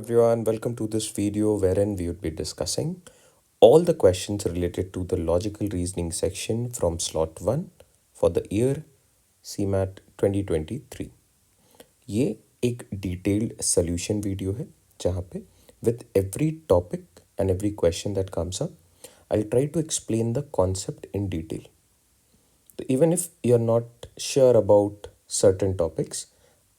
Everyone, welcome to this video wherein we would be discussing all the questions related to the logical reasoning section from slot 1 for the year CMAT 2023. ये एक detailed solution video है जहाँ पे with every topic and every question that comes up, I'll try to explain the concept in detail. तो even if you're not sure about certain topics,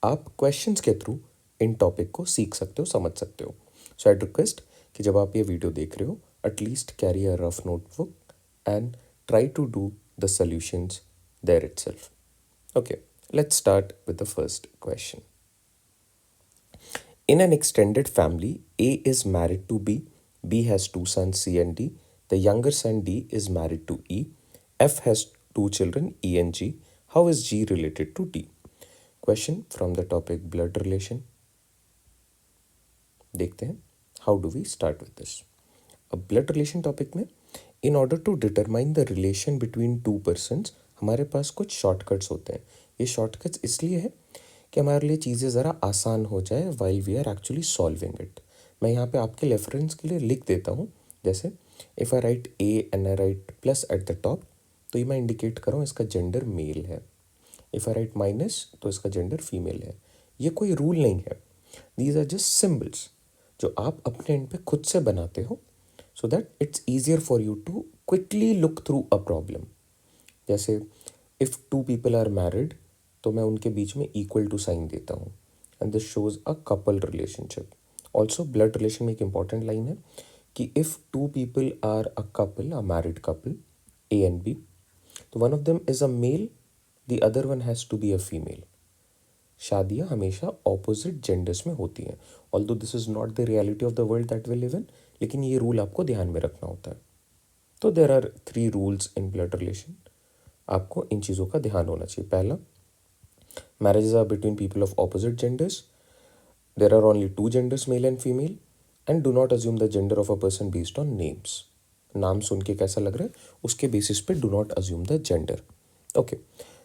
आप questions के through इन topic को सीख सकते हो, समझ सकते हो. सो आई रिक्वेस्ट कि जब आप ये वीडियो देख रहे हो at least carry a rough notebook and try to do the solutions there itself. Okay, let's start with the first question. In an extended family, A is married to B, B has two sons C and D, the younger son D is married to E, F has two children E and G. How is G related to D? Question from the topic blood relation. देखते हैं how do we start with this. अब blood relation topic में in order to determine the relation between two persons हमारे पास कुछ shortcuts होते हैं. ये शॉर्टकट्स इसलिए है कि हमारे लिए चीज़ें ज़रा आसान हो जाए while we are actually solving it. मैं यहाँ पे आपके रेफरेंस के लिए लिख देता हूँ. जैसे if I right A and I right plus at the top तो ये मैं इंडिकेट कर रहा हूँ इसका जेंडर मेल है. इफ़ आई राइट माइनस तो इसका जेंडर फीमेल है. ये कोई रूल नहीं है. दीज आर जस्ट सिम्बल्स जो आप अपने एंड पे खुद से बनाते हो so that it's easier for you to quickly look through a problem. जैसे if two people are married तो मैं उनके बीच में इक्वल टू साइन देता हूँ and this shows a couple relationship. Also blood relation में एक इंपॉर्टेंट लाइन है कि if two people are a couple, a married couple A and B, तो one of them is a male, the other one has to be a female. शादियाँ हमेशा opposite genders में होती हैं. Although this is not the reality of the world that we live in, लेकिन ये rule आपको ध्यान में रखना होता है. तो there are 3 rules in blood relation. आपको इन चीज़ों का ध्यान होना चाहिए. पहला, marriages are between people of opposite genders. There are only 2 genders male and female and do not assume the gender of a person based on names. नाम सुन के कैसा लग रहा है उसके बेसिस पे do not assume the gender. Okay,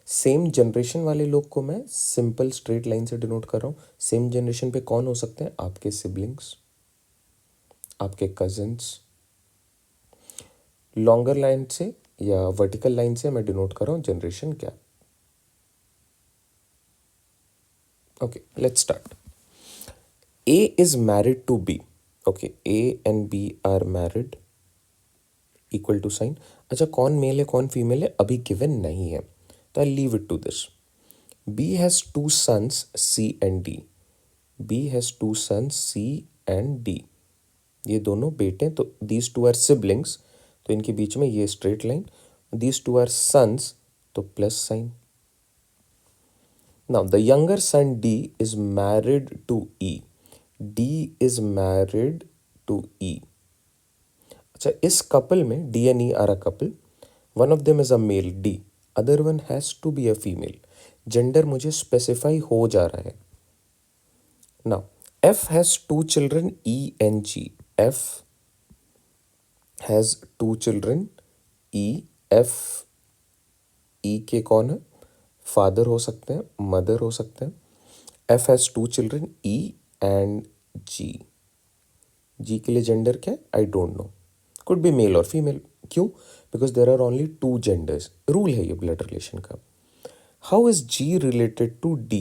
same generation वाले लोग को मैं सिंपल स्ट्रेट लाइन से डिनोट कर रहा हूँ. सेम जनरेशन पे कौन हो सकते हैं? आपके सिबलिंग्स, आपके कजन्स. लॉन्गर लाइन से या वर्टिकल लाइन से मैं डिनोट कर रहा हूँ generation gap. Okay, let's start. A is married to B. Okay, A and B are married, equal to sign. अच्छा, कौन मेल है कौन फीमेल है अभी गिवन नहीं है, तो I leave it to this. B has two sons C and D. B has two sons C and D. ये दोनों बेटे, तो these two are siblings, तो इनके बीच में ये straight line. These two are sons, तो plus sign. Now the younger son D is married to E. D is married to E. अच्छा, इस कपल में D and E are a couple. One of them is a male D. Other one has to be a female. Gender मुझे specify हो जा रहा है. Now F has 2 children E and G. F has 2 children E. F, E के कौन है? Father हो सकते हैं, मदर हो सकते हैं. F has 2 children E and G. G के लिए जेंडर क्या है? I don't know. Could be male और फीमेल. क्यों? Because there are only 2 genders. Rule है ये ब्लड रिलेशन का. How is G related to D?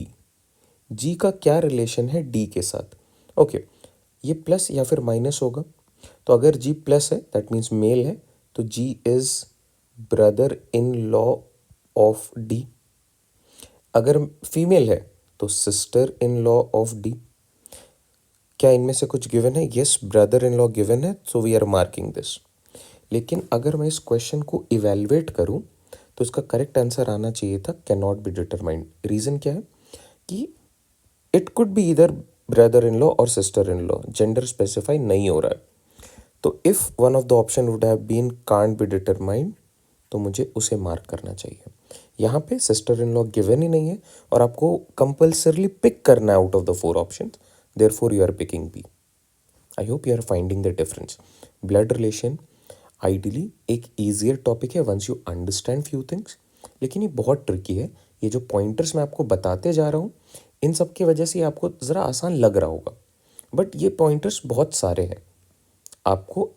G का क्या रिलेशन है D के साथ? ओके, ये प्लस या फिर माइनस होगा. तो अगर G प्लस है दैट मीन्स मेल है, तो G is brother in law of D. अगर फीमेल है तो sister in law of D. क्या इनमें से कुछ गिवन है? Yes, brother in law given है, so we are marking this. लेकिन अगर मैं इस क्वेश्चन को इवेलुएट करूं तो इसका करेक्ट आंसर आना चाहिए था can not be determined. Reason क्या है कि it could be either brother in law और sister in law. Gender specify नहीं हो रहा है. तो if one of the option would have been can't be determined तो मुझे उसे मार्क करना चाहिए. यहाँ पे सिस्टर इन लॉ गिवन ही नहीं है और आपको कंपल्सरली पिक करना है out of the 4 option. Therefore you are picking B. I hope you are finding the difference. Blood relation ideally एक ईजियर टॉपिक है once you understand few things, लेकिन ये बहुत ट्रिकी है. ये जो पॉइंटर्स मैं आपको बताते जा रहा हूँ इन सब की वजह से आपको ज़रा आसान लग रहा होगा, बट ये पॉइंटर्स बहुत सारे हैं, आपको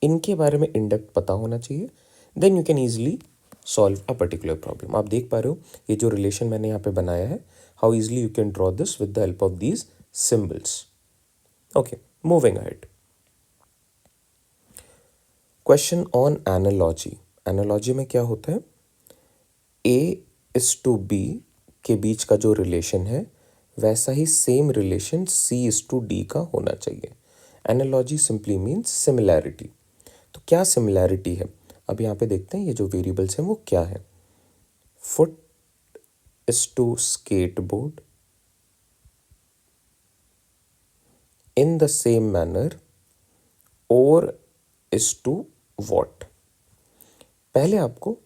इनके बारे में इन डेप्थ पता होना चाहिए, then you can easily solve a particular problem. आप देख पा रहे हो ये जो रिलेशन मैंने यहाँ पे बनाया है, how easily you can draw this with the help of these symbols. Okay, moving ahead. Question on analogy. Analogy में क्या होता है, ए इज टू बी के बीच का जो रिलेशन है वैसा ही same relation C is to D का होना चाहिए। Analogy simply means similarity. तो क्या सिमिलैरिटी है, अब यहाँ पे देखते हैं ये जो वेरिएबल्स हैं वो क्या है। Foot is to skateboard in the same manner और इज टू वॉट। पहले आपको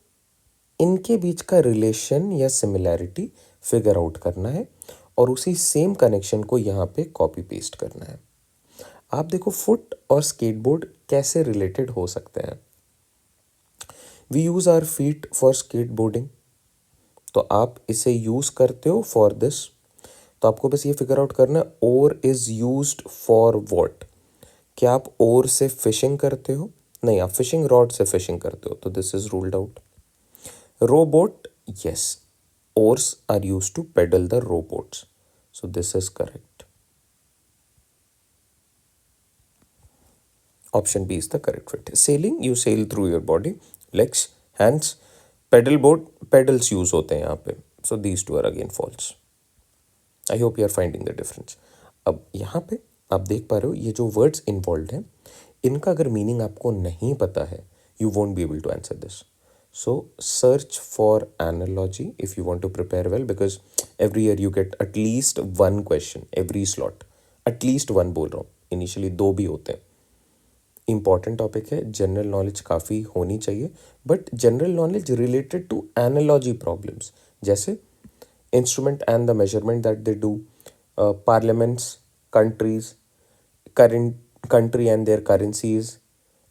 इनके बीच का रिलेशन या सिमिलैरिटी फिगर आउट करना है और उसी सेम कनेक्शन को यहाँ पे कॉपी पेस्ट करना है। आप देखो फुट और स्केटबोर्ड कैसे रिलेटेड हो सकते हैं। We use our feet for skateboarding, तो आप इसे यूज करते हो फॉर दिस, तो आपको बस ये फिगर आउट करना है और इज यूज्ड फॉर व्हाट। क्या आप और से फिशिंग करते हो, नहीं, आप फिशिंग रॉड से फिशिंग करते हो, तो this is ruled out. Rowboat, yes, oars are used to pedal the rowboats, so this is correct. Option B is the correct fit. Sailing, you sail through your body, legs, hands. Pedal boat, pedals use होते हैं यहाँ पे, so these two are again false. I hope you are finding the difference. अब यहाँ पे आप देख पा रहे हो ये जो वर्ड्स इन्वॉल्व हैं इनका अगर मीनिंग आपको नहीं पता है, you won't be able to answer this. So search for analogy if you want to prepare well, because every year you get at least one question every slot, at least one बोल रहा हूँ, initially 2 भी होते हैं। Important topic है, general knowledge काफ़ी होनी चाहिए, but general knowledge related to analogy problems, जैसे instrument and the measurement that they do, parliaments, countries, current country and their currencies,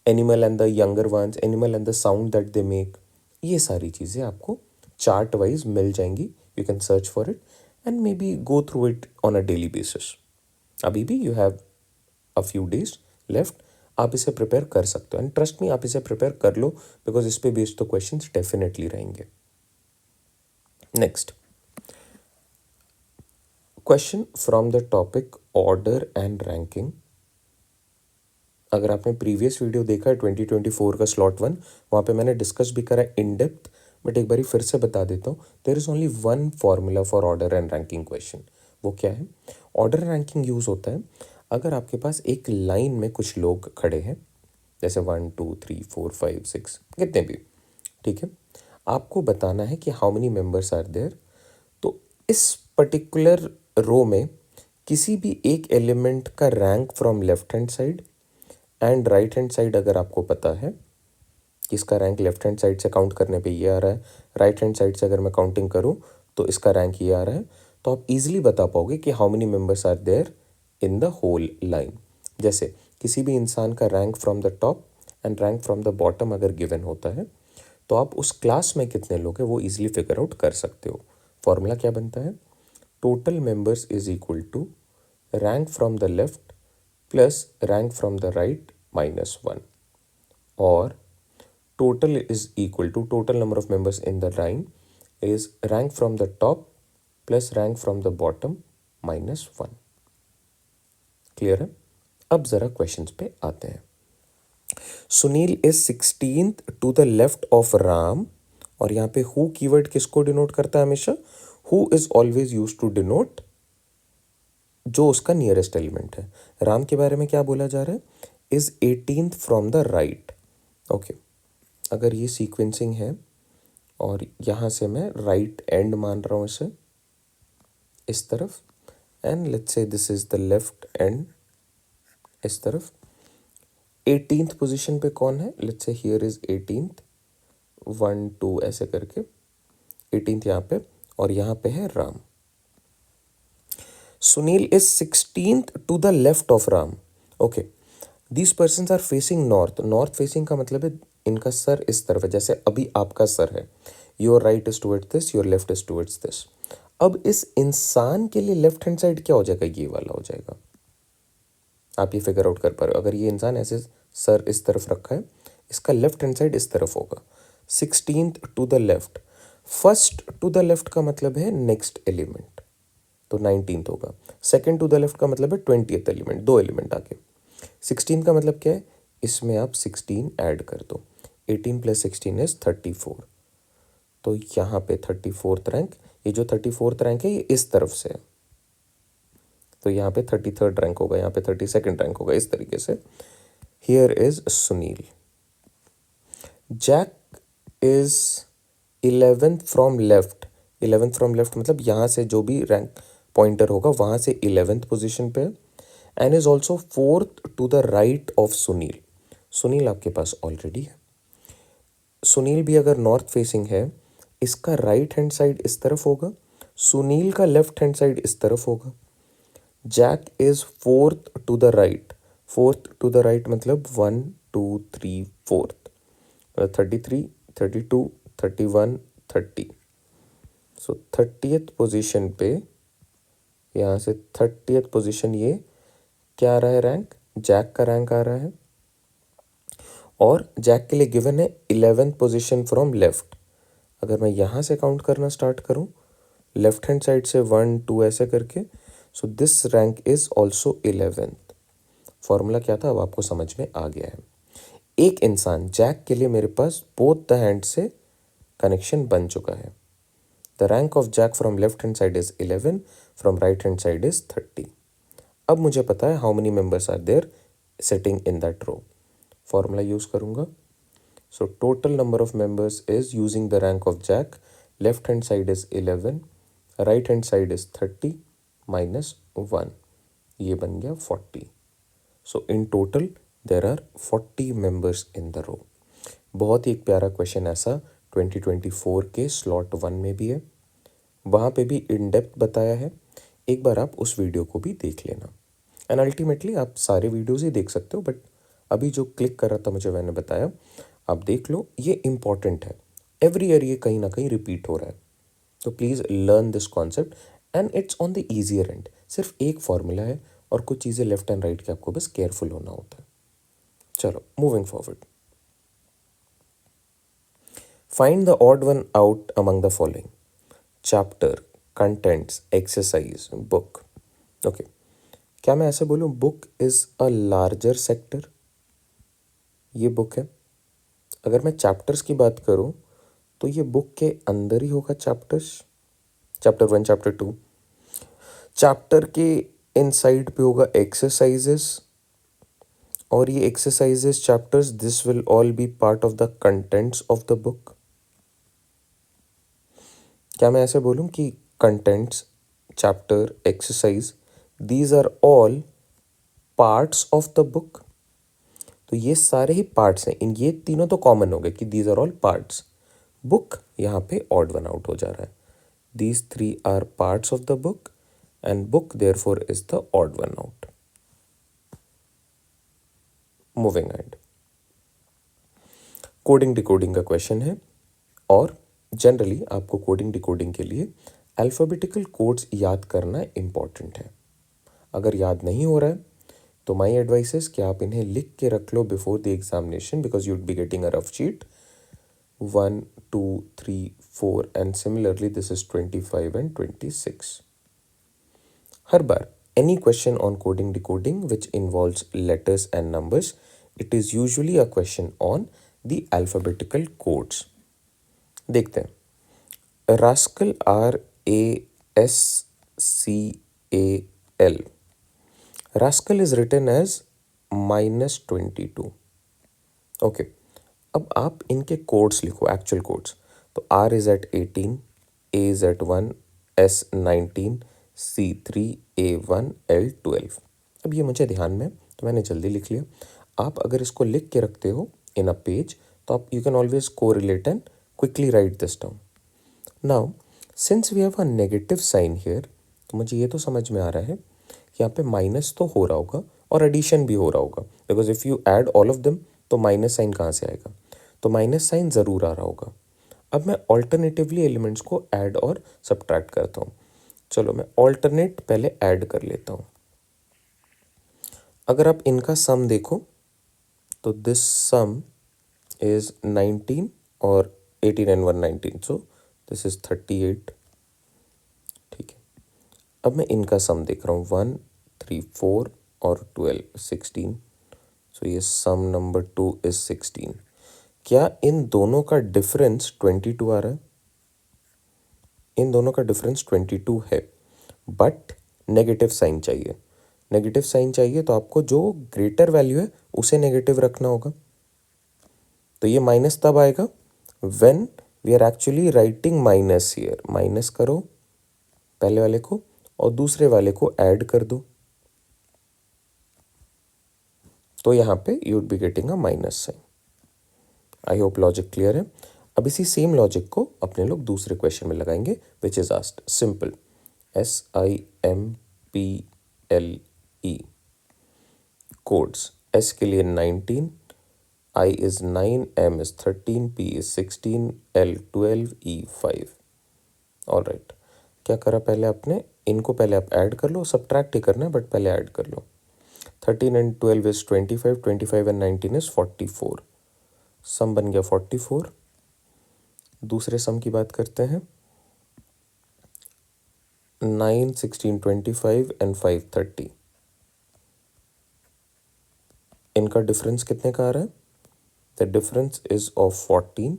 animal and the younger ones, animal and the sound that they make, ये सारी चीज़ें आपको chart wise मिल जाएंगी। You can search for it and may be go through it on a daily basis. अभी भी you have a few days left, आप इसे prepare कर सकते हो एंड ट्रस्ट मी आप इसे प्रिपेयर कर लो, बिकॉज इस पे बेस्ड तो क्वेश्चन डेफिनेटली रहेंगे। Next question from the topic order and ranking. अगर आपने प्रीवियस वीडियो देखा है 2024 का स्लॉट 1, वहाँ पे मैंने डिस्कस भी करा इन डेप्थ, बट एक बारी फिर से बता देता हूँ। There is only one formula for order and ranking question. वो क्या है, ऑर्डर रैंकिंग यूज़ होता है अगर आपके पास एक लाइन में कुछ लोग खड़े हैं, जैसे 1 2 3 4 5 6 कितने भी, ठीक है, आपको बताना है कि how many members are there. तो इस पर्टिकुलर रो में किसी भी एक एलिमेंट का rank from left hand side and right hand side अगर आपको पता है कि इसका रैंक लेफ्ट हैंड साइड से काउंट करने पे ये आ रहा है, राइट हैंड साइड से अगर मैं काउंटिंग करूँ तो इसका रैंक ये आ रहा है, तो आप इजीली बता पाओगे कि how many members are there in the whole line. जैसे किसी भी इंसान का rank from the top and rank from the bottom अगर गिवन होता है, तो आप उस क्लास में कितने लोग हैं वो इजीली फिगर आउट कर सकते हो। फॉर्मूला क्या बनता है, total members is equal to rank from the left plus rank from the right minus 1, or total is equal to total number of members in the line is rank from the top plus rank from the bottom minus 1। Clear है? अब जरा questions पे आते हैं। Sunil is 16th to the left of Ram, और यहाँ पे who keyword किसको डिनोट करता है हमेशा, who is always use to denote जो उसका नियरेस्ट एलिमेंट है। राम के बारे में क्या बोला जा रहा है, is 18th from the right. Okay, अगर ये सीक्वेंसिंग है और यहाँ से मैं राइट एंड मान रहा हूँ इसे इस तरफ, and let's say this is the left and इस तरफ, 18th पोजीशन पे कौन है, let's say here is 18th 1 2 ऐसे करके 18th यहाँ पे, और यहाँ पे है Ram. Sunil is 16th to the left of Ram. Okay, these persons are facing north. North facing का मतलब है इनका सर इस तरफ है, जैसे अभी आपका सर है, your right is towards this, your left is towards this। अब इस इंसान के लिए लेफ्ट हैंड साइड क्या हो जाएगा, ये वाला हो जाएगा। आप ये फिगर आउट कर पा रहे हो। अगर ये इंसान ऐसे सर इस तरफ रखा है, इसका लेफ्ट हैंड साइड इस तरफ होगा। 16th to the left, first to the left का मतलब है नेक्स्ट एलिमेंट, तो 19th होगा। सेकंड टू द लेफ्ट का मतलब है 20th एलिमेंट, 2 एलिमेंट आगे। 16 का मतलब क्या है, इसमें आप 16 ऐड कर दो। 18 + 16 इज 34, तो यहाँ पे 34th रैंक, ये जो 34th रैंक है ये इस तरफ से है, तो यहाँ पे 33rd रैंक होगा, यहाँ पे 32nd रैंक होगा, इस तरीके से। Here is Sunil. Jack is 11th from left, 11th from left मतलब यहाँ से जो भी रैंक पॉइंटर होगा वहाँ से 11th पोजिशन पे है, and is also 4th to the right of Sunil. Sunil आपके पास ऑलरेडी है। सुनील भी अगर नॉर्थ फेसिंग है, इसका राइट हैंड साइड इस तरफ होगा, सुनील का लेफ्ट हैंड साइड इस तरफ होगा। Jack is 4th to the right, 4th to the right मतलब 1 2 3 4th, 33 32 31 30, सो 30th पोजिशन पे, यहाँ से 30th पोजिशन, ये क्या आ रहा है रैंक, जैक का रैंक आ रहा है। और जैक के लिए गिवन है 11th पोजिशन फ्रॉम लेफ्ट। अगर मैं यहाँ से काउंट करना स्टार्ट करूँ लेफ्ट हैंड साइड से 1 2 ऐसे करके, so this rank is also 11th। Formula क्या था अब आपको समझ में आ गया है। एक इंसान जैक के लिए मेरे पास बोथ द हैंड से कनेक्शन बन चुका है। The rank of Jack from left hand side is 11, from right hand side is 30। अब मुझे पता है how many members are there sitting in that row. Formula use करूंगा, so total number of members is using the rank of Jack, left hand side is 11, right hand side is 30 minus 1, ये बन गया 40। So in total there are 40 members in the row. बहुत ही एक प्यारा question ऐसा 2024 के स्लॉट 1 में भी है, वहाँ पे भी इन डेप्थ बताया है। एक बार आप उस वीडियो को भी देख लेना, एंड अल्टीमेटली आप सारे वीडियोज़ ही देख सकते हो, बट अभी जो क्लिक कर रहा था मुझे मैंने बताया, आप देख लो, ये इम्पॉर्टेंट है। एवरी ईयर ये कहीं ना कहीं रिपीट हो रहा है, तो please learn this concept, and it's on the easier and. सिर्फ एक फॉर्मूला है और कुछ चीज़ें लेफ्ट एंड राइट के आपको बस केयरफुल होना होता है। चलो moving forward, find the odd one out among the following, chapter, contents, exercise, book. Okay, क्या मैं ऐसे बोलूँ, book is a larger sector, ये बुक है। अगर मैं चैप्टर्स की बात करूँ तो ये बुक के अंदर ही होगा चैप्टर्स, चैप्टर 1 चैप्टर 2। चैप्टर के इनसाइड पे होगा एक्सरसाइजेस, और ये exercises, chapters, this will all be part of the contents of the book. क्या मैं ऐसे बोलूँ कि contents, chapter, exercise, these are all parts of the book. तो ये सारे ही पार्ट्स हैं, इन ये तीनों तो कॉमन हो गए कि these are all parts. Book यहाँ पे ऑड वन आउट हो जा रहा है, these 3 are parts of the book and book therefore is the odd one out. Moving and, coding decoding का क्वेश्चन है, और जनरली आपको कोडिंग डिकोडिंग के लिए अल्फ़ाबेटिकल कोड्स याद करना इम्पॉर्टेंट है। अगर याद नहीं हो रहा है तो माई एडवाइस इज कि आप इन्हें लिख के रख लो before the examination, because you would be getting a rough sheet 1 2 3 4 and similarly this is 25 and 26। हर बार any question on coding decoding which involves letters and numbers, it is usually a question on the alphabetical codes। देखते हैं, rascal, RASCAL, rascal is written as -22। Okay, अब आप इनके codes लिखो, actual codes. तो R is at 18, A is at 1, S 19, C3, A1, L 12। अब ये मुझे ध्यान में, तो मैंने जल्दी लिख लिया। आप अगर इसको लिख के रखते हो इन अ पेज, तो आप you can always correlate and quickly write this down. Now since we have a negative sign here, तो मुझे ये तो समझ में आ रहा है यहाँ पे माइनस तो हो रहा होगा और एडिशन भी हो रहा होगा, because if you add all of them तो माइनस साइन कहाँ से आएगा, तो माइनस साइन ज़रूर आ रहा होगा। अब मैं ऑल्टरनेटिवली एलिमेंट्स को ऐड और सब्ट्रैक्ट करता हूँ। चलो मैं ऑल्टरनेट पहले ऐड कर लेता हूँ। अगर आप इनका सम देखो तो दिस सम इज 19 और 18 एंड 119, सो दिस इज 38। ठीक है, अब मैं इनका सम देख रहा हूँ, 1 3 4 और 12 16, सो ये सम नंबर 2 इज 16। क्या इन दोनों का डिफरेंस 22 आ रहा है? इन दोनों का डिफरेंस 22 है, बट नेगेटिव साइन चाहिए। नेगेटिव साइन चाहिए तो आपको जो ग्रेटर वैल्यू है उसे नेगेटिव रखना होगा। तो ये माइनस तब आएगा when we are actually writing minus here. Minus करो पहले वाले को और दूसरे वाले को ऐड कर दो, तो यहाँ पे you would be getting a minus sign. I hope logic clear है। अब इसी सेम लॉजिक को अपने लोग दूसरे क्वेश्चन में लगाएंगे, which is asked simple SIMPLE codes. S के लिए 19, I is 9, M is 13, P is 16, L 12, E 5। All right, क्या करा पहले आपने, इनको पहले आप ऐड कर लो, सब्ट्रैक्ट ही करना है बट पहले ऐड कर लो। 13 एंड 12 इज 25, 25 एंड 19 इज 44। सम बन गया 44। दूसरे सम की बात करते हैं, 9 16 25 एंड 5 30। इनका डिफरेंस कितने का आ रहा है? The difference is of 14,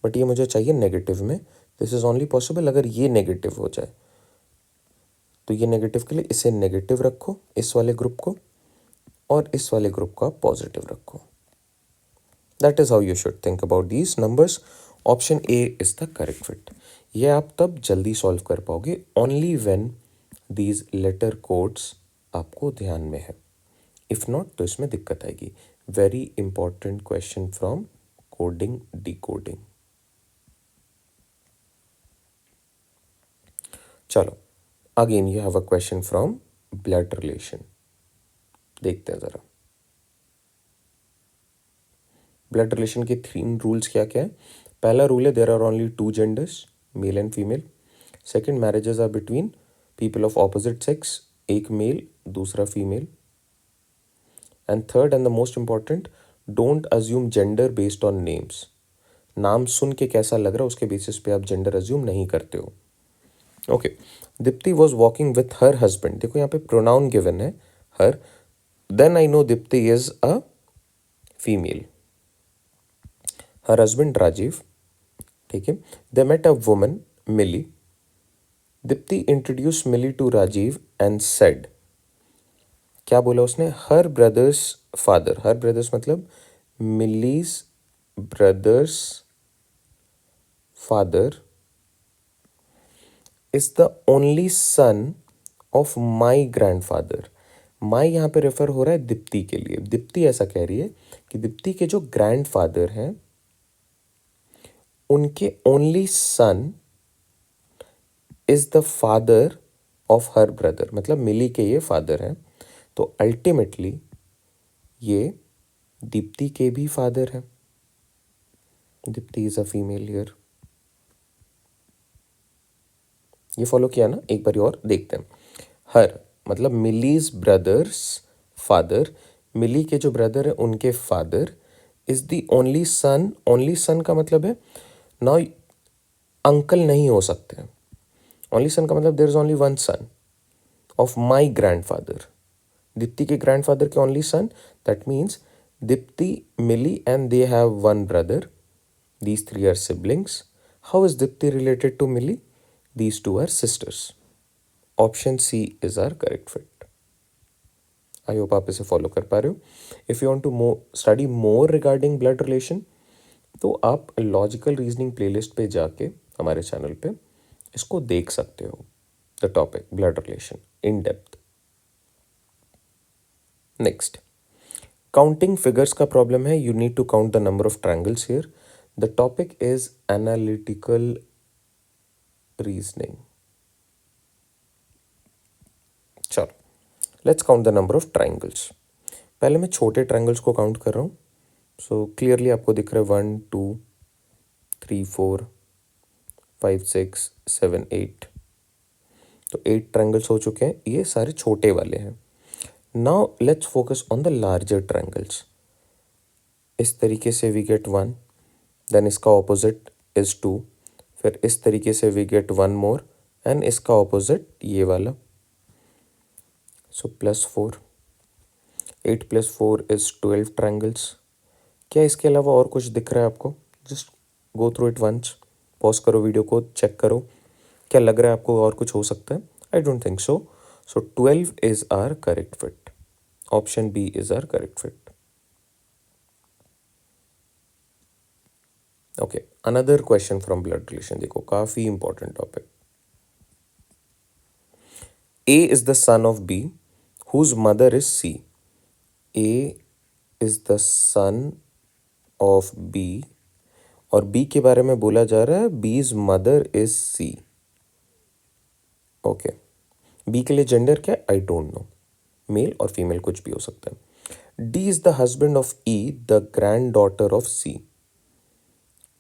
but ये मुझे चाहिए नेगेटिव में। दिस इज ओनली पॉसिबल अगर ये नेगेटिव हो जाए। तो ये नेगेटिव के लिए इसे नेगेटिव रखो, इस वाले ग्रुप को, और इस वाले ग्रुप को आप पॉजिटिव रखो। That is how you should think about these numbers. Option A is the correct fit. ये आप तब जल्दी सॉल्व कर पाओगे only when these letter codes आपको ध्यान में है। इफ नॉट तो इसमें दिक्कत आएगी। Very important question from coding decoding. चलो, again you have a question from blood relation. देखते हैं जरा ब्लड रिलेशन के 3 रूल्स क्या क्या है। पहला रूल है there are only 2 genders, male and female. Second, marriages are between people of opposite sex, एक मेल दूसरा female. And third and the most important, don't assume gender based on names. नाम सुन के कैसा लग रहा है उसके बेसिस पे आप जेंडर अज्यूम नहीं करते हो। Okay, Deepti was walking with her husband. देखो यहाँ पे प्रोनाउन गिवन है her, then I know Deepti is a female. Her husband Rajiv, ठीक है। They met a woman Mili. Deepti introduce Mili to Rajiv and said, क्या बोला उसने? Her brother's father. Her brother's मतलब Mili's brother's father is the only son of my grandfather. My यहाँ पे refer हो रहा है दीप्ति के लिए। दीप्ति ऐसा कह रही है कि दीप्ति के जो ग्रैंडफादर हैं उनके only son is the father of her brother, मतलब मिली के ये फादर हैं। तो अल्टीमेटली ये दीप्ति के भी फादर हैं। Deepti is a female here. ये फॉलो किया ना, एक बार और देखते हैं। हर मतलब मिलीज ब्रदर्स फादर, मिली के जो ब्रदर है उनके father is the only sun. Only son का मतलब है नाउ अंकल नहीं हो सकते। ओनली सन का मतलब there is only one son of my grandfather. Deepti के ग्रैंडफादर के only son, that means Deepti, Mili and they have one brother. These 3 are siblings. How is Dipti related to Millie? These 2 are sisters. Option C is our correct fit. I hope आप इसे follow कर पा रहे हो। If you want to study more regarding blood relation, तो आप logical reasoning playlist पे जाके हमारे चैनल पे इसको देख सकते हो। The topic blood relation in depth. Next, counting figures का प्रॉब्लम है। You need to count the number of triangles here. The topic is analytical reasoning. चलो, let's count the number of triangles. पहले मैं छोटे ट्रायंगल्स को count कर रहा हूँ। सो क्लियरली आपको दिख रहा है 1 2 3 4 5 6 7 8। तो 8 ट्रायंगल्स हो चुके हैं, ये सारे छोटे वाले हैं। Now let's focus on the larger triangles. इस तरीके से वी गेट 1, देन इसका ऑपोजिट इज 2, फिर इस तरीके से वी गेट 1 मोर एंड इसका ऑपोजिट ये वाला. So +4, 8 + 4 is 12 triangles. क्या इसके अलावा और कुछ दिख रहा है आपको? Just go through it once, pause करो वीडियो को, चेक करो क्या लग रहा है आपको और कुछ हो सकता है. I don't think so. So 12 is our correct fit. Option B is our correct fit. Okay, another question from blood relation. देखो काफी important topic. A is the son of B whose mother is C. A is the son of B और B के बारे में बोला जा रहा है whose mother is C. Okay, B के लिए जेंडर क्या है? I don't know. मेल और फीमेल कुछ भी हो सकता है. D is the husband of E the grand daughter of C.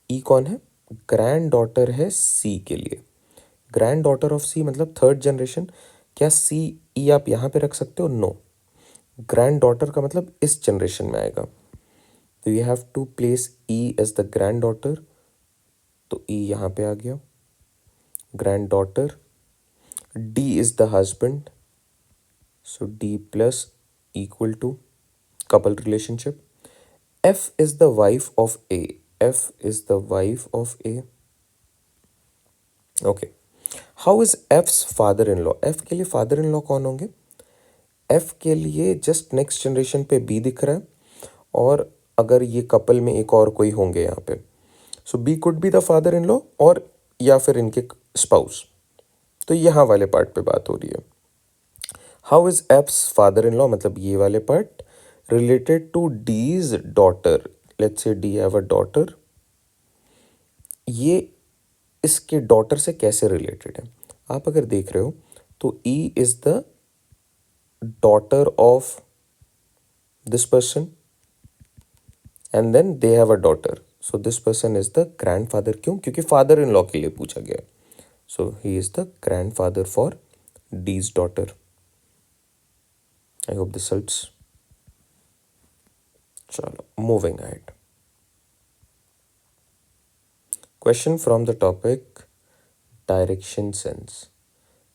E कौन है? ग्रैंड डॉटर है सी के लिए. ग्रैंड डॉटर ऑफ सी मतलब थर्ड जनरेशन. क्या सी ई आप यहां पे रख सकते हो? नो. ग्रैंड डॉटर का मतलब इस जनरेशन में आएगा. तो you have to place E as the grand daughter. तो ई यहां पे आ गया, granddaughter. D is the husband, so D plus equal to couple relationship. F is the wife of A. F is the wife of A. Okay. How is F's father-in-law? F के लिए father-in-law कौन होंगे? F के लिए just next generation पे B दिख रहा है और अगर ये कपल में एक और कोई होंगे यहाँ पे, so B could be the father-in-law और या फिर इनके spouse. तो यहाँ वाले पार्ट पे बात हो रही है. How is F's father-in-law मतलब ये वाले part related to D's daughter. Let's say D have a daughter. ये इसके डॉटर से कैसे रिलेटेड है? आप अगर देख रहे हो तो E is the daughter of this person and then they have a daughter. So this person is the grandfather. क्यों? क्योंकि फादर इन लॉ के लिए पूछा गया. So he is the grandfather for D's daughter. I hope this helps. चलो moving ahead. Question from the topic direction sense.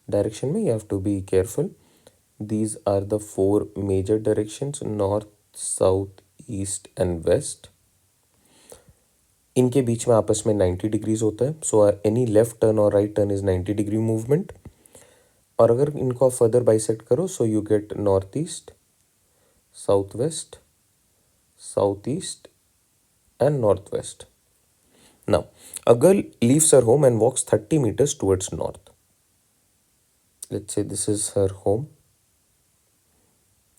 Direction में you have to be careful. These are the four major directions: north, south, east and west. इनके बीच में आपस में 90 degrees होता है. So any left turn और right turn is 90 degree movement. और अगर इनको आप फर्दर बाइसेक्ट करो so you get north east, south west, south east and north west. Now a girl leaves her home and walks 30 meters towards north. Let's say this is her home,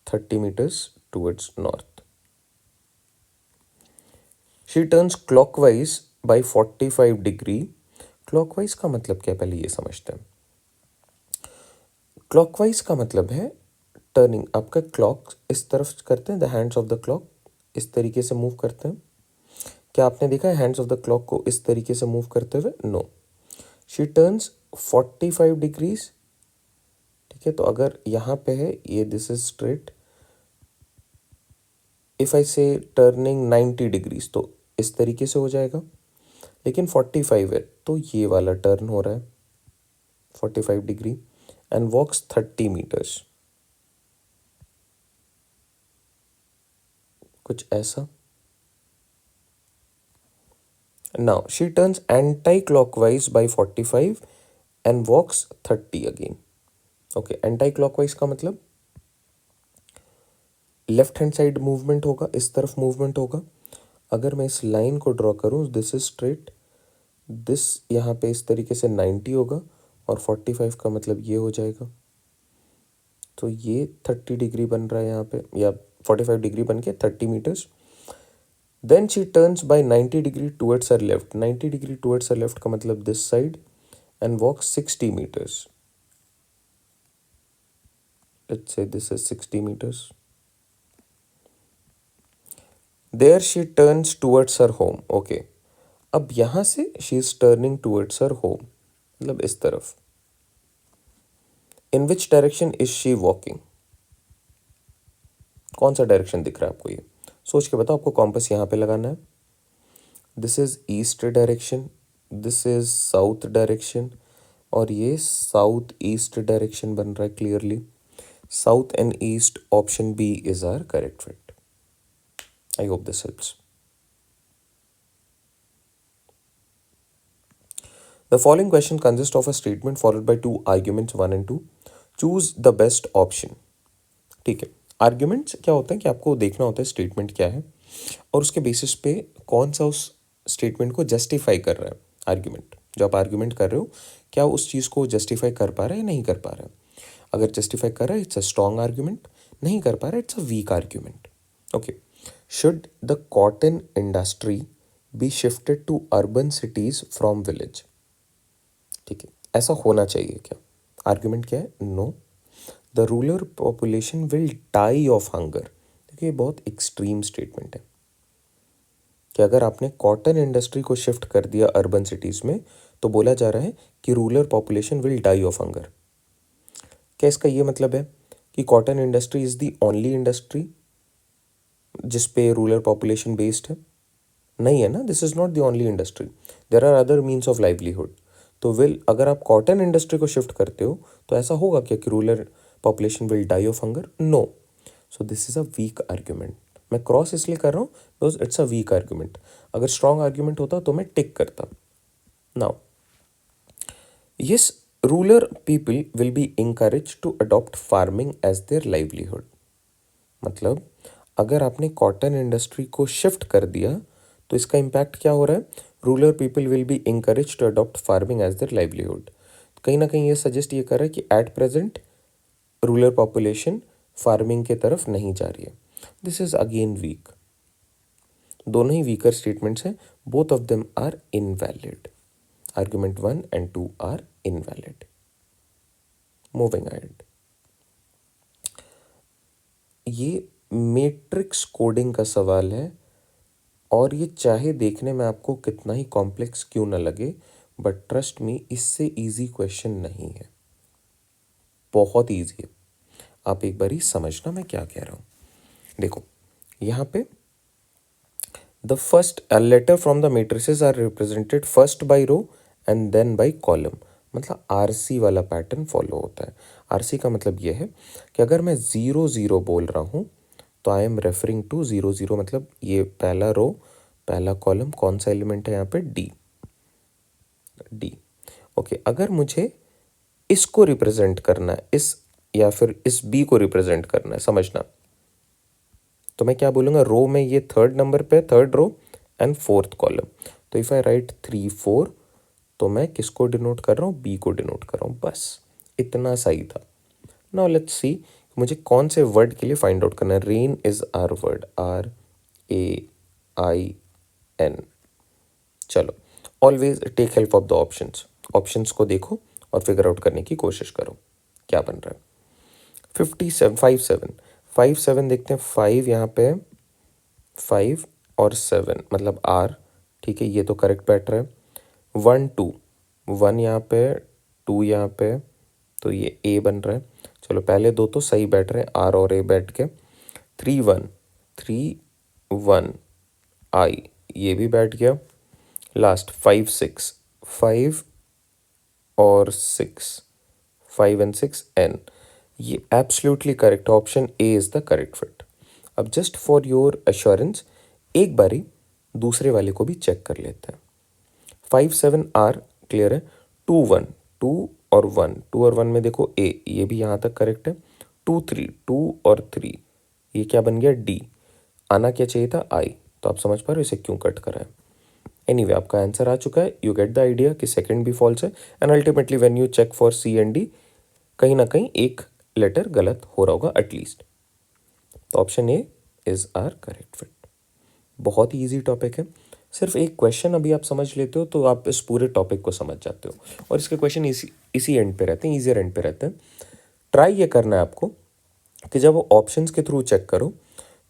30 meters towards north. She turns clockwise by 45 degree. Clockwise का मतलब क्या है पहले ये समझते हैं. Clockwise का मतलब है टर्निंग. आपका क्लॉक इस तरफ करते हैं, the hands of the clock इस तरीके से मूव करते हैं. क्या आपने देखा है हैंड्स ऑफ द क्लॉक को इस तरीके से मूव करते हुए? नो. She turns 45 degrees. ठीक है, तो अगर यहाँ पे है ये, this is straight. If I से टर्निंग 90 डिग्रीज तो इस तरीके से हो जाएगा. लेकिन 45 है तो ये वाला टर्न हो रहा है 45 डिग्री एंड वॉक्स 30 meters. कुछ ऐसा. Now she turns anti clockwise by 45 and walks 30 again. Okay, anti clockwise का मतलब लेफ्ट हैंड साइड मूवमेंट होगा, इस तरफ मूवमेंट होगा. अगर मैं इस लाइन को ड्रॉ करूँ, दिस इज स्ट्रेट, दिस यहाँ पे इस तरीके से 90 होगा और 45 का मतलब ये हो जाएगा. तो ये 30 डिग्री बन रहा है यहाँ पे, या 45 डिग्री बन के 30 meters. Then she turns by 90 degree towards her left. 90 degree towards her left का मतलब this side and walks 60 meters. Let's say this is 60 meters. There she turns towards her home. Okay, अब यहां से she is turning towards her home, मतलब इस तरफ. In which direction is she walking? कौन सा डायरेक्शन दिख रहा है आपको? ये सोच के बताओ, आपको कॉम्पस यहाँ पे लगाना है। This is east direction, this is south direction, और ये साउथ ईस्ट डायरेक्शन बन रहा है clearly. South and east, option B is our correct fit. I hope this helps. The following question consists of a statement followed by two arguments 1 and 2. Choose the best option. ठीक है, arguments क्या होता है कि आपको देखना होता है स्टेटमेंट क्या है और उसके बेसिस पे कौन सा उस स्टेटमेंट को जस्टिफाई कर रहा है। आर्ग्यूमेंट, जो आप आर्ग्यूमेंट कर रहे हो, क्या उस चीज़ को जस्टिफाई कर पा रहा है या नहीं कर पा रहा है। अगर जस्टिफाई कर रहा है, इट्स अ स्ट्रॉन्ग आर्ग्यूमेंट। नहीं कर पा रहा है, it's a weak argument. Okay, should the cotton industry be shifted to urban cities from village? ठीक है, ऐसा होना चाहिए क्या? आर्ग्यूमेंट क्या है? No, the rural population will die of hunger. देखिए, बहुत एक्सट्रीम स्टेटमेंट है कि अगर आपने कॉटन इंडस्ट्री को शिफ्ट कर दिया अर्बन सिटीज़ में, तो बोला जा रहा है कि rural population will die of hunger. क्या इसका ये मतलब है कि cotton industry is the only industry जिस पे रूरल पॉपुलेशन बेस्ड है? नहीं है ना, this is not the only industry, there are other means of livelihood. तो अगर आप कॉटन इंडस्ट्री को शिफ्ट करते हो तो ऐसा होगा क्या कि rural population will die of hunger? No. So this is a weak argument. मैं क्रॉस इसलिए कर रहा हूँ because it's a weak argument. अगर स्ट्रॉन्ग आर्ग्यूमेंट होता तो मैं टिक करता। Now, yes, rural people will be encourage to adopt farming as their livelihood. मतलब अगर आपने कॉटन इंडस्ट्री को शिफ्ट कर दिया तो इसका इम्पैक्ट क्या हो रहा है? Rural people will be encourage to adopt farming as their livelihood. कहीं ना कहीं ये सजेस्ट ये कर रहा है कि at present rural population farming के तरफ नहीं जा रही है। This is again weak. दोनों ही वीकर स्टेटमेंट्स हैं, both of them are invalid. Argument 1 and 2 are invalid. Moving ahead, ये मैट्रिक्स कोडिंग का सवाल है और ये चाहे देखने में आपको कितना ही कॉम्प्लेक्स क्यों ना लगे, बट ट्रस्ट मी, इससे इजी क्वेश्चन नहीं है, बहुत इजी है। आप एक बार ही समझना मैं क्या कह रहा हूँ। देखो, यहाँ पे the first letter from the matrices are represented first by row and then by column. मतलब आरसी वाला पैटर्न फॉलो होता है। आरसी का मतलब ये है कि अगर मैं 0 0 बोल रहा हूँ तो आई एम रेफरिंग टू 0 0, मतलब ये पहला रो पहला कॉलम, कौन सा एलिमेंट है यहाँ पे? डी। डी। ओके, अगर मुझे इसको रिप्रेजेंट करना है, इस या फिर इस बी को रिप्रेजेंट करना है, समझना, तो मैं क्या बोलूँगा? रो में ये थर्ड नंबर पे, third row and fourth column. तो इफ़ आई राइट 3 4, तो मैं किसको डिनोट कर रहा हूँ? बी को डिनोट कर रहा हूँ। बस इतना सही था। नाउ लेट्स सी मुझे कौन से वर्ड के लिए फाइंड आउट करना है। Rain is our word, RAIN। चलो, always take help of the options. Options को देखो और फिगर आउट करने की कोशिश करो क्या बन रहा है। 57 5 7 5 7 देखते हैं। 5 यहाँ पे, 5 और 7 मतलब R। ठीक है, ये तो करेक्ट बैठ रहा है। 1 2, 1 यहाँ पे, 2 यहाँ पे, तो ये A बन रहा है। चलो, पहले दो तो सही बैठ रहे हैं, R और A बैठ के। 3 1 3 1 I, ये भी बैठ गया। लास्ट 5 6 5 और 6, 5 and 6 N, ये absolutely correct. Option A is the correct fit. अब जस्ट फॉर योर एश्योरेंस एक बारी दूसरे वाले को भी चेक कर लेते हैं। 5 7 R क्लियर है। 2 1 2 और 1, 2 और 1 में देखो A, ये भी यहाँ तक करेक्ट है। 2 3 2 और 3, ये क्या बन गया? D। आना क्या चाहिए था? I। तो आप समझ पा रहे हो इसे क्यों कट करा है। एनीवे, आपका आंसर आ चुका है। यू गेट द आइडिया कि सेकंड भी फॉल्स है and ultimately when you check for C and D, कहीं ना कहीं एक लेटर गलत हो रहा होगा एटलीस्ट। तो option A is our correct fit. बहुत ही ईजी टॉपिक है। सिर्फ एक क्वेश्चन अभी आप समझ लेते हो तो आप इस पूरे टॉपिक को समझ जाते हो, और इसके क्वेश्चन इसी एंड पे रहते हैं, ईजियर एंड पे रहते हैं। ट्राई ये करना है आपको कि जब वो ऑप्शंस के थ्रू चेक करो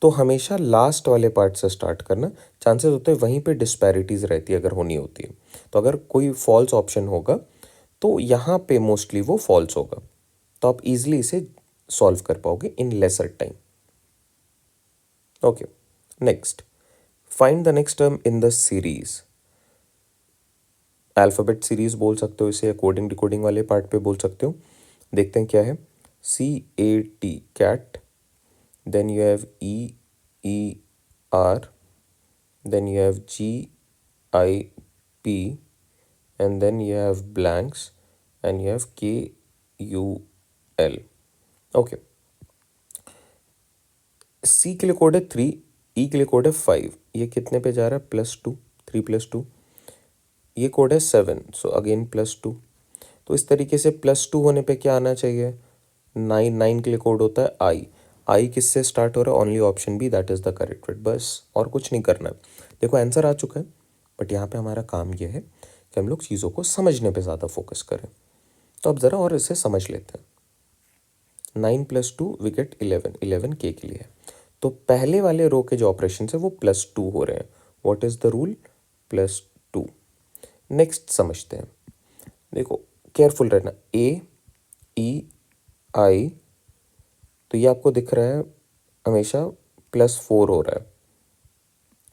तो हमेशा लास्ट वाले पार्ट से स्टार्ट करना। चांसेस होते हैं वहीं पे डिस्पैरिटीज़ रहती है अगर होनी होती है। तो अगर कोई फॉल्स ऑप्शन होगा तो यहाँ पे मोस्टली वो फॉल्स होगा, तो आप इजीली इसे सॉल्व कर पाओगे इन lesser time. Okay, next, find the next term in the series. Alphabet series बोल सकते हो इसे, कोडिंग डिकोडिंग वाले पार्ट पे बोल सकते हो। देखते हैं क्या है। CAT cat, then you have EER, then you have GIP, and then you have blanks, and you have KUL. Okay, C के लिए कोड है 3, E के लिए कोड है 5। ये कितने पे जा रहा है? +2, 3 + 2। ये कोड है 7, सो अगेन +2। तो इस तरीके से +2 होने पे क्या आना चाहिए? 9, 9 के लिए कोड होता है आई किससे स्टार्ट हो रहा है? Only option B, that is the correct fit. बस और कुछ नहीं करना है। देखो आंसर आ चुका है, बट यहाँ पे हमारा काम ये है कि हम लोग चीज़ों को समझने पे ज़्यादा फोकस करें। तो अब ज़रा और इसे समझ लेते हैं। 9 + 2 वी गेट 11, 11 के लिए है। तो पहले वाले रो के जो ऑपरेशन है वो +2 हो रहे हैं। What is the rule? +2। Next समझते हैं। देखो केयरफुल रहना, AEI, तो ये आपको दिख रहा है हमेशा +4 हो रहा है।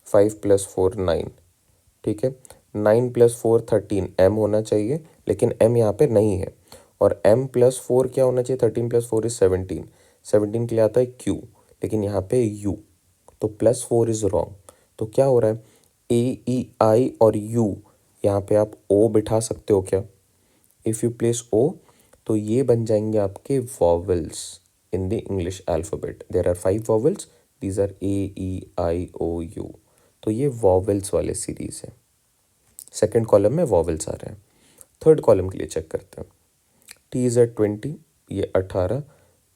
5 + 4 9, ठीक है। 9 + 4 13, M होना चाहिए, लेकिन M यहाँ पे नहीं है। और M + 4 क्या होना चाहिए? 13 + 4 इज 17, 17 के लिए आता है Q, लेकिन यहाँ पे U, तो +4 इज रॉन्ग। तो क्या हो रहा है? AEI और U, यहाँ पे आप O बिठा सकते हो क्या? इफ़ यू प्लेस O, तो ये बन जाएंगे आपके vowels in the English alphabet. There are 5 vowels, these are AEIOU। तो ये वॉवल्स वाले सीरीज़ है। सेकेंड कॉलम में वॉवल्स आ रहे हैं। थर्ड कॉलम के लिए चेक करते हैं। T इज़ एट 20, ये 18,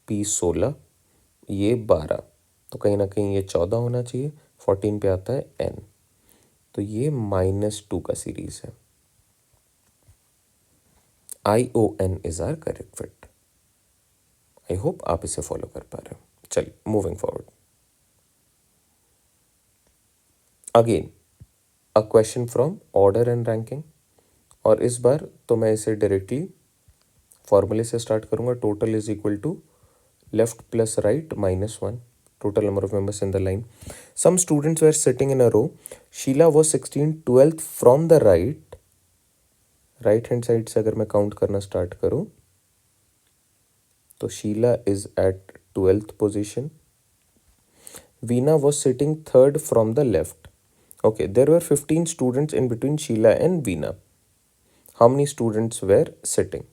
P 16, ये 12, तो कहीं ना कहीं ये 14 होना चाहिए। 14 पे आता है N, तो ये -2 का सीरीज़ है। ION is our correct fit. I hope आप इसे फॉलो कर पा रहे हो। चलिए moving forward. Again a question from order and ranking, और इस बार तो मैं इसे डायरेक्टली फॉर्मूले से स्टार्ट करूंगा। Total is equal to left plus right -1, total number of members in the line. Some students were sitting in a row. Sheila was 16, 12th from the right hand side से अगर मैं count करना start करूं तो Sheela is at 12th position. Veena was sitting third from the left. Okay, there were 15 students in between Sheila and Veena. How many students were sitting?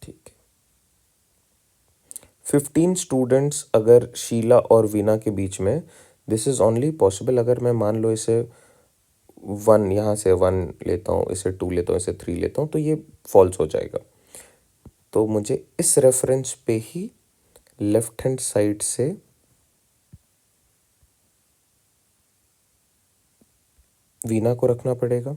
ठीक है, 15 students अगर शीला और वीना के बीच में, दिस इज़ ओनली पॉसिबल अगर मैं मान लो इसे 1, यहाँ से 1 लेता हूँ, इसे 2 लेता हूँ, इसे 3 लेता हूँ, तो ये फॉल्स हो जाएगा। तो मुझे इस रेफरेंस पे ही लेफ्ट हैंड साइड से वीना को रखना पड़ेगा।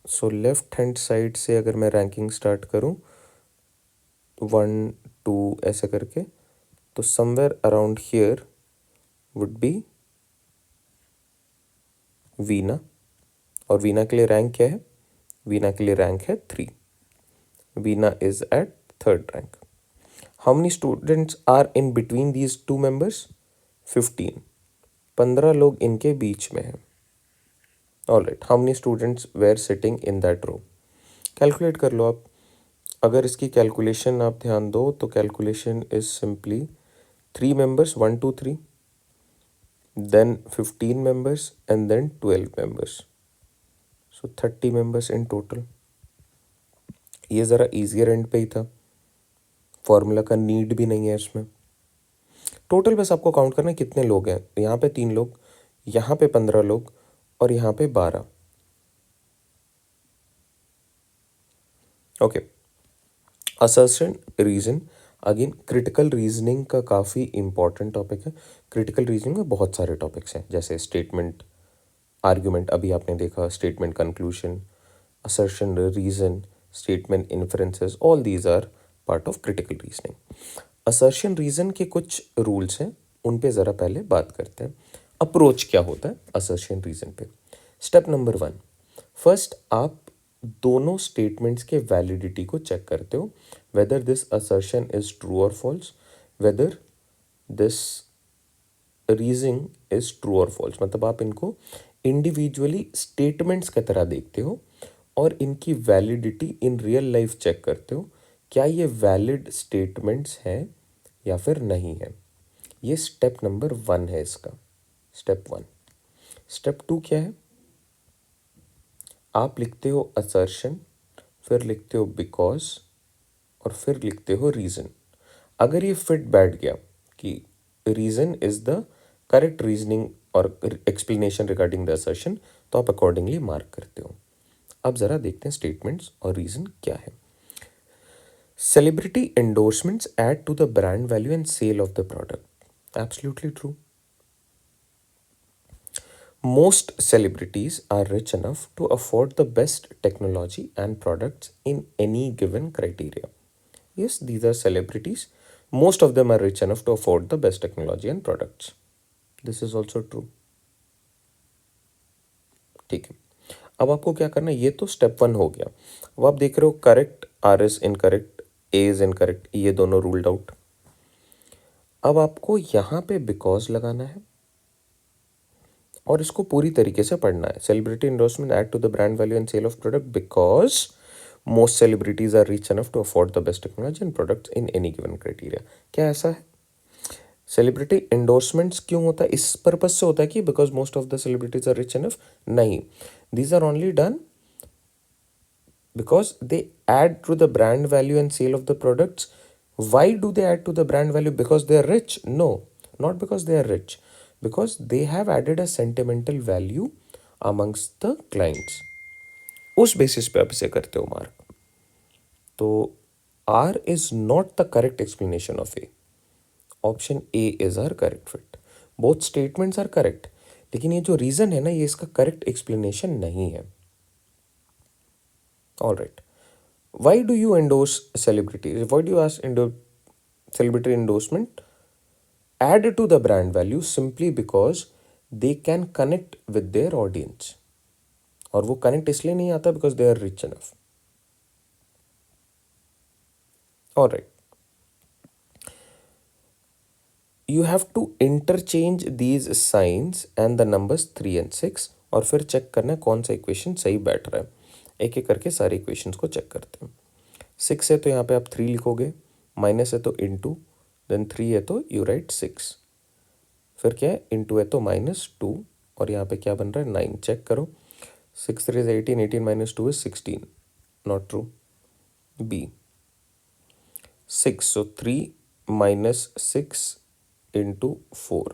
सो लेफ्ट हैंड साइड से अगर मैं रैंकिंग स्टार्ट करूं 1 2 ऐसे करके, तो somewhere around here would be Veena. और वीना के लिए रैंक क्या है? वीना के लिए रैंक है 3। Veena is at third rank. How many students are in between these two members? 15, 15 लोग इनके बीच में हैं। Alright, how many students were sitting in that row? Calculate कर लो आप। अगर इसकी कैलकुलेशन आप ध्यान दो तो calculation is simply 3 members 1 2 3, then 15 members and then 12 members, so 30 members in total. ये ज़रा ईजियर एंड पे ही था, फॉर्मूला का नीड भी नहीं है इसमें। टोटल बस आपको काउंट करना कितने लोग हैं। यहाँ पे 3 लोग, यहाँ पे 15 लोग, और यहाँ पे 12। Okay, assertion reason, again critical reasoning का काफ़ी इंपॉर्टेंट टॉपिक है। क्रिटिकल रीजनिंग में बहुत सारे टॉपिक्स हैं, जैसे स्टेटमेंट, आर्ग्यूमेंट अभी आपने देखा, statement conclusion, assertion reason, statement inferences, all these are part of critical reasoning. Assertion reason के कुछ रूल्स हैं, उन पे ज़रा पहले बात करते हैं। अप्रोच क्या होता है असर्शन रीजन पे? स्टेप नंबर 1, फर्स्ट आप दोनों स्टेटमेंट्स के वैलिडिटी को चेक करते हो, whether this assertion is true और false, whether this reasoning is true और फॉल्स। मतलब आप इनको इंडिविजुअली स्टेटमेंट्स की तरह देखते हो और इनकी validity in real life check करते हो, क्या ये वैलिड स्टेटमेंट्स हैं या फिर नहीं है। ये स्टेप नंबर 1 है इसका, स्टेप 1। स्टेप 2 क्या है? आप लिखते हो असर्शन, फिर लिखते हो बिकॉज और फिर लिखते हो रीज़न। अगर ये फिट बैठ गया कि reason is the correct reasoning और एक्सप्लेनेशन रिगार्डिंग द असर्शन, तो आप अकॉर्डिंगली मार्क करते हो। अब ज़रा देखते हैं स्टेटमेंट्स और रीज़न क्या है। Celebrity endorsements add to the brand value and sale of the product. Absolutely true. Most celebrities are rich enough to afford the best technology and products in any given criteria. Yes, these are celebrities. Most of them are rich enough to afford the best technology and products. This is also true. ठीक है, अब आपको क्या करना है, ये तो step 1 हो गया। अब आप देख रहे हो correct, R is incorrect, A is incorrect, ये दोनों रूल्ड आउट। अब आपको यहाँ पे बिकॉज लगाना है और इसको पूरी तरीके से पढ़ना है। Celebrity endorsement add to the brand value and sale of product because most celebrities are rich enough to afford the best technology and products in any given criteria. क्या ऐसा है? सेलिब्रिटी एंडोर्समेंट्स क्यों होता है? इस पर्पज से होता है कि because most of the celebrities are rich enough? नहीं, these are only done because they add to the brand value and sale of the products. Why do they add to the brand value? Because they are rich? No, not because they are rich, because they have added a sentimental value amongst the clients. उस basis पे आप इसे करते हो mark. तो R is not the correct explanation of A. Option A is our correct fit. Both statements are correct, लेकिन ये जो रीज़न है ना, ये इसका करेक्ट एक्सप्लेनेशन नहीं है। All right. Why do you endorse celebrities? Why do you ask celebrity endorsement? Add to the brand value simply because they can connect with their audience. और वो कनेक्ट इसलिए नहीं आता because they are rich enough. Alright, you have to interchange these signs and the numbers 3 and 6 और फिर check करना है कौन सा इक्वेशन सही बैठ रहा है। एक एक करके सारे इक्वेशंस को चेक करते हैं। 6 है तो यहाँ पे आप 3 लिखोगे, माइनस है तो इंटू, देन 3 है तो यू राइट 6, फिर क्या है, इंटू है तो -2 और यहाँ पे क्या बन रहा है 9। चेक करो, 6 3 is 18, 18 minus 2 is 16, not true. B 6, so 3 minus 6 into 4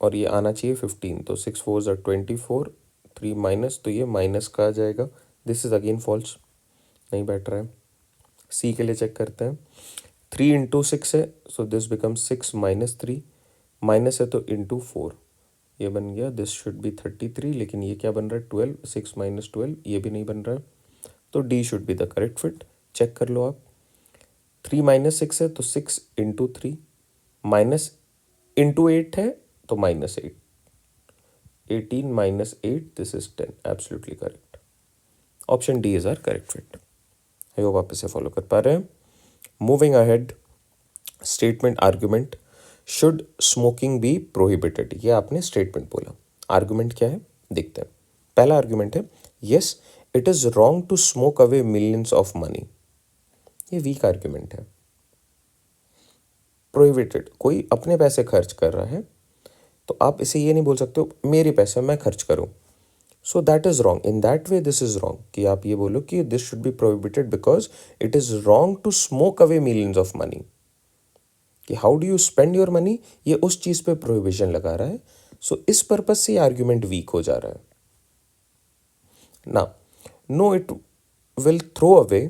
और ये आना चाहिए 15, तो 6 4s are 24, 3 माइनस तो ये माइनस का आ जाएगा। दिस इज अगेन फॉल्स, नहीं बैठ रहा है। सी के लिए चेक करते हैं, 3 इंटू 6 है, so this become 6 minus 3, minus है तो इंटू 4, ये बन गया, दिस शुड बी 33, लेकिन ये क्या बन रहा है 12, 6 माइनस 12, ये भी नहीं बन रहा है, तो D should be the correct fit. Check कर लो आप, 3 माइनस 6 है तो 6 इंटू 3, माइनस इंटू 8 है तो -8, 18 minus 8, this is 10, absolutely correct. Option D is our correct fit. I hope आप इसे फॉलो कर पा रहे हैं। Moving ahead, statement argument, should smoking be prohibited, ये आपने स्टेटमेंट बोला। आर्ग्यूमेंट क्या है देखते हैं। पहला आर्ग्यूमेंट है, yes it is wrong to smoke away millions of money, ये वीक आर्ग्यूमेंट है। प्रोहिबिटेड, कोई अपने पैसे खर्च कर रहा है तो आप इसे ये नहीं बोल सकते हो मेरे पैसे मैं खर्च करूं, so that is wrong. In that way this is wrong कि आप ये बोलो कि this should be prohibited because it is wrong to smoke away millions of money, कि how do you spend your money, ये उस चीज पे प्रोहिबिशन लगा रहा है। सो इस पर्पज से ये आर्ग्यूमेंट वीक हो जा रहा है ना। No, it will throw away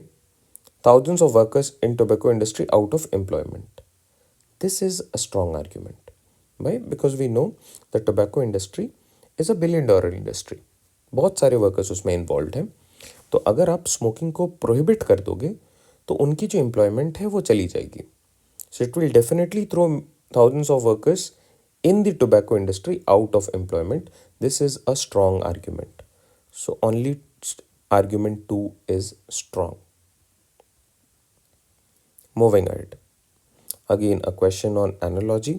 thousands of workers in tobacco industry out of employment. This is a strong argument. Why? Because we know the tobacco industry is a $1 billion industry. बहुत सारे workers उसमें involve हैं, तो अगर आप smoking को prohibit कर दोगे तो उनकी जो एम्प्लॉयमेंट है वो चली जाएगी। So it will definitely throw thousands of workers in the tobacco industry out of employment. This is a strong argument. So only Argument 2 is strong. Moving ahead. Again a question on analogy.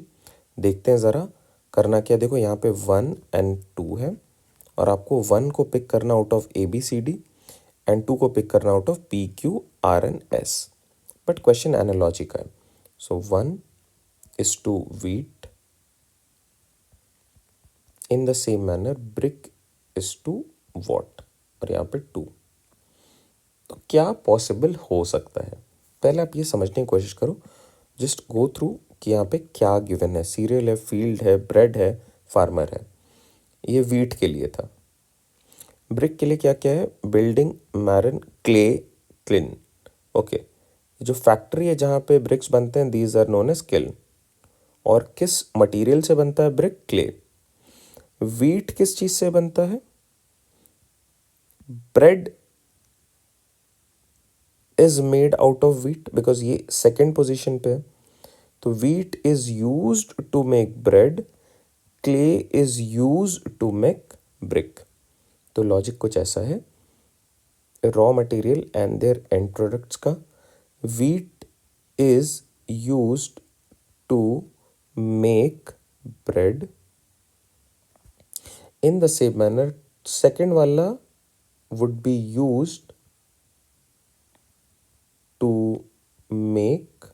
देखते हैं ज़रा करना क्या. देखो यहाँ पे 1 and 2 है और आपको 1 को पिक करना आउट ऑफ ABCD एंड 2 को पिक करना out of PQRNS. But question analogy का है. सो 1 is to wheat. In the same manner brick is to what. और यहाँ पे 2. तो क्या पॉसिबल हो सकता है. पहले आप ये समझने की कोशिश करो. जस्ट गो थ्रू कि यहाँ पे क्या गिवन है. सीरियल है, फील्ड है, ब्रेड है, फार्मर है. ये वीट के लिए था. ब्रिक के लिए क्या क्या है. बिल्डिंग, मैरन, क्ले, क्लिन. ओके. जो फैक्ट्री है जहाँ पे ब्रिक्स बनते हैं, these are known as kiln. और किस मटेरियल से बनता है ब्रिक. क्ले. वीट किस चीज से बनता है. Bread is made out of wheat because ये सेकेंड पोजिशन पे है. तो wheat is used to make bread, clay is used to make brick. तो लॉजिक कुछ ऐसा है. Raw material and their end products का. Wheat is used to make bread. In the same manner second वाला would be used to make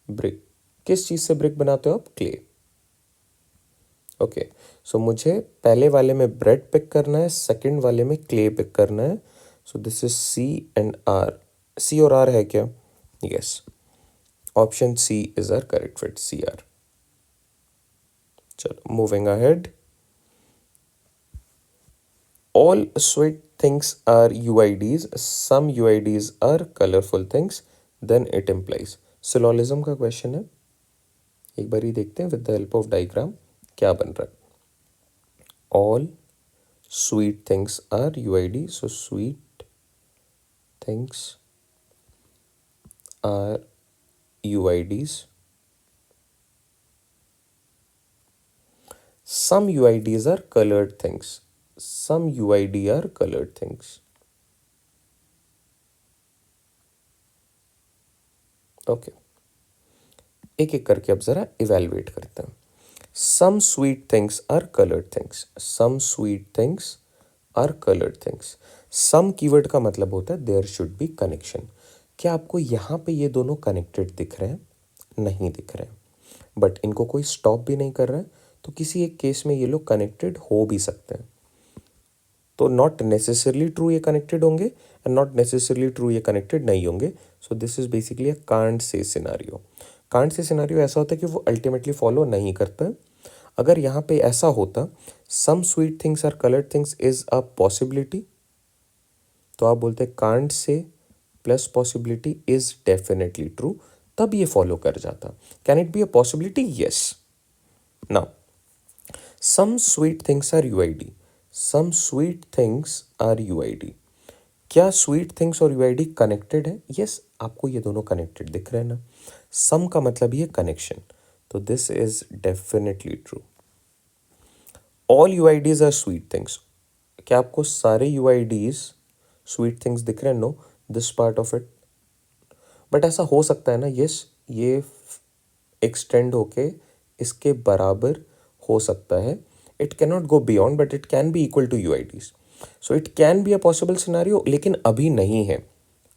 brick. किस चीज से brick बनाते हो आप. क्ले. ओके. सो मुझे पहले वाले में ब्रेड पिक करना है, सेकंड वाले में क्ले पिक करना है. So this is C and R. C और R है क्या. Yes. Option C is our correct fit. CR. चलो moving ahead. All sweet things are UIDs. Some UIDs are colourful things. Then it implies. Syllogism का question है. एक बार ही देखते हैं with the help of diagram क्या बन रहा है. All sweet things are UID. So sweet things are UIDs. Some UIDs are colored things. Some UID are colored things. Okay. एक एक करके अब जरा इवेलुएट करते हैं. Some sweet things are colored things. Some sweet things are colored things. Some keyword का मतलब होता है there should be connection. क्या आपको यहाँ पे ये दोनों कनेक्टेड दिख रहे हैं. नहीं दिख रहे हैं. बट इनको कोई स्टॉप भी नहीं कर रहा है. तो किसी एक केस में ये लोग कनेक्टेड हो भी सकते हैं. तो नॉट नेसेसरली ट्रू ये कनेक्टेड होंगे एंड नॉट नेसेसरली ट्रू ये कनेक्टेड नहीं होंगे. सो this is basically a can't say scenario. Can't say scenario ऐसा होता है कि वो अल्टीमेटली फॉलो नहीं करता है. अगर यहाँ पे ऐसा होता some sweet things are coloured things is a possibility, तो आप बोलते can't say plus possibility is definitely true, तब ये फॉलो कर जाता. Can it be a possibility. Yes. Now some sweet things are UID. Some sweet things are UID. क्या sweet things और UID connected है. यस. आपको ये दोनों कनेक्टेड दिख रहे हैं ना. सम का मतलब ये कनेक्शन. तो this is definitely true. All UIDs are sweet things. क्या आपको सारे UIDs स्वीट थिंग्स दिख रहे हैं. No. This part of it. But ऐसा हो सकता है ना. यस. ये एक्सटेंड होके इसके बराबर हो सकता है. It can not go beyond but it can be equal to UIDs. So it can be a possible scenario, लेकिन अभी नहीं है.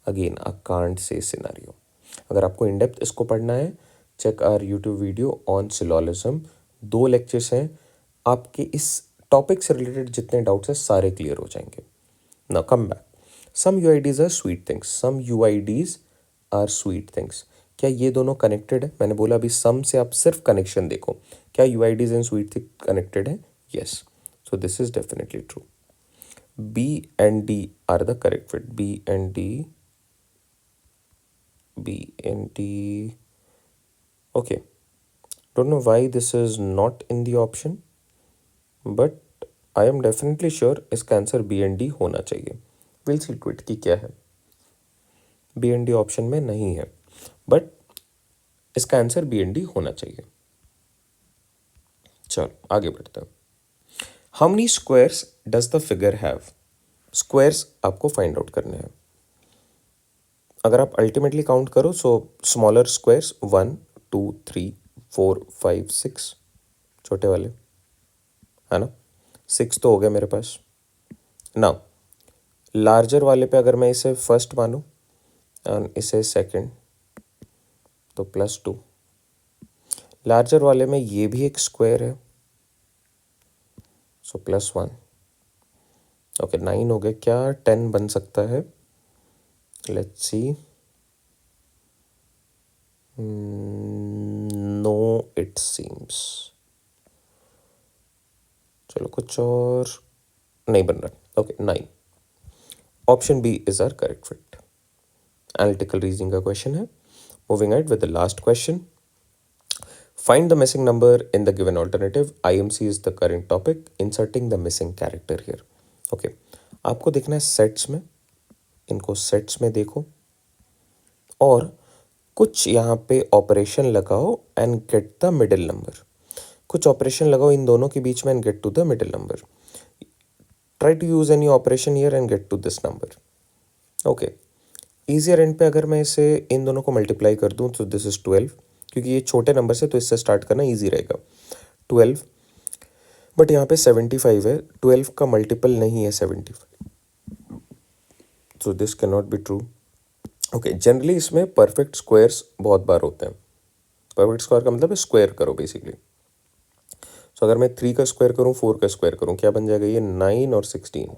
Again a can't say scenario. अगर आपको इन डेप्थ इसको पढ़ना है, check our YouTube video on syllogism. 2 lectures हैं. आपके इस टॉपिक से रिलेटेड जितने डाउट्स हैं सारे क्लियर हो जाएंगे. Now come back. Some UIDs are sweet things. Some UIDs are sweet things. क्या ये दोनों कनेक्टेड है. मैंने बोला अभी सम से आप सिर्फ कनेक्शन देखो. क्या UIDs and sweet thing connected है. Yes. So this is definitely true. B and D are the correct fit. B and D. B and D. Okay. Don't know why this is not in the option, but I am definitely sure इसका answer B and D होना चाहिए. We'll see to it कि क्या है. B and D option में नहीं है, but इसका आंसर B and D होना चाहिए. चलो आगे बढ़ते हैं. How many squares does the figure have? Squares आपको फाइंड आउट करने हैं। अगर आप अल्टीमेटली काउंट करो सो स्मॉलर स्क्वायर्स 1 2 3 4 5 6, छोटे वाले, है ना। 6 तो हो गया मेरे पास। नाउ लार्जर वाले पे अगर मैं इसे फर्स्ट मानूं और इसे सेकंड, तो +2। लार्जर वाले में ये भी एक स्क्वायर है, सो +1। ओके 9 हो गया, क्या 10 बन सकता है? Let's see. No it seems. चलो कुछ और नहीं बन रहा। Okay 9, option B is our correct fit. Analytical reasoning का क्वेश्चन है। Moving at with the last question. Find the missing number in the given alternative. IMC is the current topic. Inserting the missing character here. Okay. आपको देखना है sets में, इनको sets में देखो और कुछ यहाँ पे ऑपरेशन लगाओ and get the middle number. कुछ ऑपरेशन लगाओ इन दोनों के बीच में and get to the middle number. Try to use any operation here and get to this number. Okay, easier and पे अगर मैं इसे इन दोनों को मल्टीप्लाई कर दूं तो दिस इज 12, क्योंकि ये छोटे नंबर से तो इससे स्टार्ट करना ईजी रहेगा। 12, बट यहाँ पे 75 है, 12 का मल्टीपल नहीं है 75, so this can not be true. Okay, generally इसमें परफेक्ट स्क्वायर्स बहुत बार होते हैं। परफेक्ट स्क्वायर का मतलब है स्क्वायर करो बेसिकली। सो अगर मैं 3 का स्क्वायर करूँ, 4 का स्क्वायर करूँ, क्या बन जाएगा ये? 9 और 16,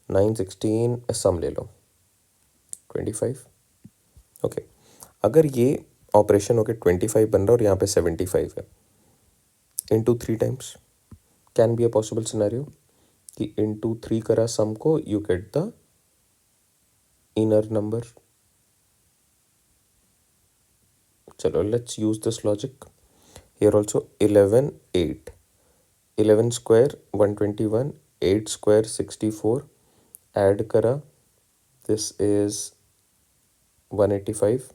9 16 सम ले लो 25। ओके, अगर ये ऑपरेशन होके 25 बन रहा है और यहाँ पे 75 है, into 3 times can be a possible scenario कि इंटू 3 करा सम को, you get the inner number. चलो let's use this logic here also. 11 8, 11 square 121, 8 square 64, add करा, दिस इज 185,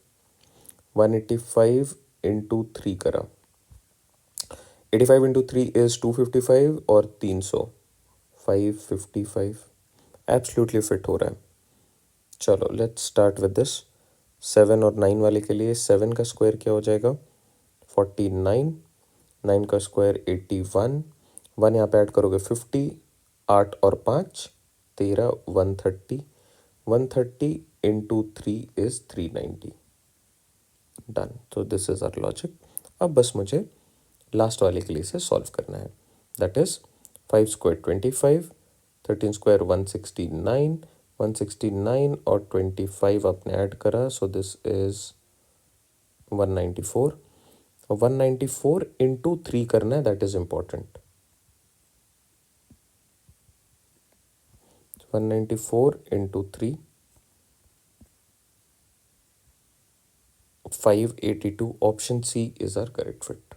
185 इंटू 3 करा, 85 इंटू 3 इज 255 और 300 555, एब्सोल्युटली फिट हो रहा है। चलो लेट्स स्टार्ट विद दिस। 7 और 9 वाले के लिए 7 का स्क्वायर क्या हो जाएगा? 49, 9 का स्क्वायर 81, 1 यहाँ पे ऐड करोगे 50, 8 और 5 13, 130, 130 इंटू 3 इज 390। डन। तो दिस इज आवर लॉजिक। अब बस मुझे लास्ट वाले के लिए इसे सॉल्व करना है। दैट इज 5 स्क्वायर 25, 13 स्क्वायर 169, 169 और 25 आपने ऐड करा, सो दिस इज 194। 194 इंटू 3 करना है, that is important. 194 into 3 582। Option C is our correct fit.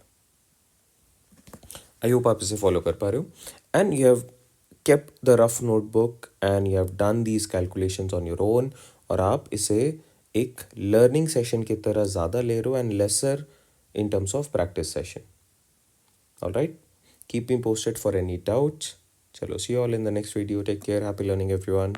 I hope आप इसे फॉलो कर पा रहे हो and you have kept the rough notebook and you have done these calculations on your own, और आप इसे एक लर्निंग सेशन की तरह ज़्यादा ले रहे हो and lesser in terms of practice session. All right, keep me posted for any doubts. Chalo, see you all in the next video. Take care. Happy learning, everyone.